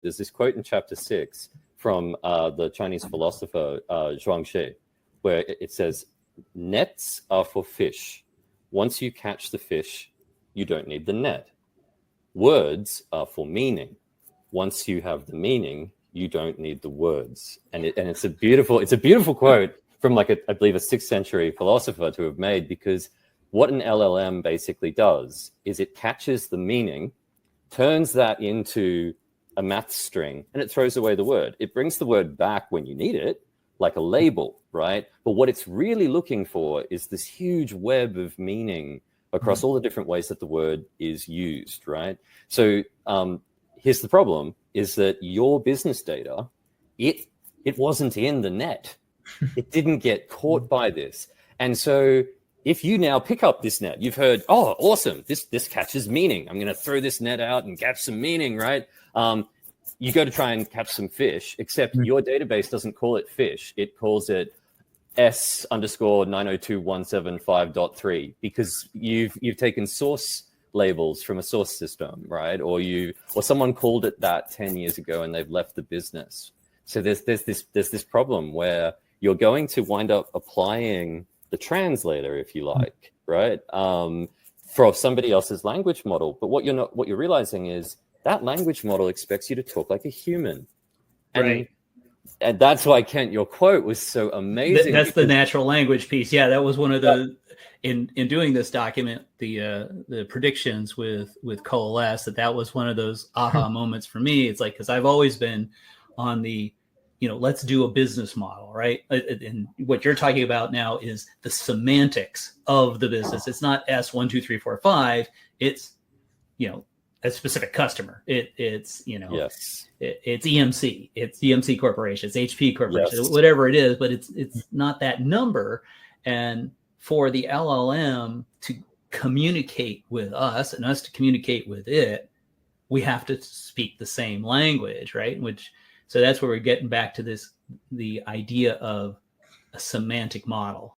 there's this quote in chapter 6 from the Chinese philosopher Zhuangzi, where it says, nets are for fish. Once you catch the fish, you don't need the net. Words are for meaning. Once you have the meaning, you don't need the words. And it's a beautiful quote from I believe a 6th century philosopher to have made, because what an LLM basically does is it catches the meaning, turns that into a math string, and it throws away the word. It brings the word back when you need it, like a label, right? But what it's really looking for is this huge web of meaning across all the different ways that the word is used, right? So here's the problem, is that your business data, it wasn't in the net. It didn't get caught by this. And so if you now pick up this net, you've heard, oh, awesome, this catches meaning. I'm going to throw this net out and catch some meaning, right? You go to try and catch some fish, except your database doesn't call it fish. It calls it S_902175.3 because you've taken source labels from a source system, right? Or someone called it that 10 years ago and they've left the business. So there's this problem where you're going to wind up applying the translator, if you like, right? For somebody else's language model. But what you're realizing is that language model expects you to talk like a human. And that's why, Kent, your quote was so amazing. That's the natural language piece. Yeah, that was one of the in doing this document, the predictions with Coalesce, that was one of those aha moments for me. It's like, because I've always been on the, let's do a business model, right? And what you're talking about now is the semantics of the business. It's not S 1 2 3 4 5. It's a specific customer. It's yes. It's EMC. It's EMC Corporation. It's HP Corporation. Yes. Whatever it is, but it's not that number. And for the LLM to communicate with us and us to communicate with it, we have to speak the same language, right? So that's where we're getting back to the idea of a semantic model.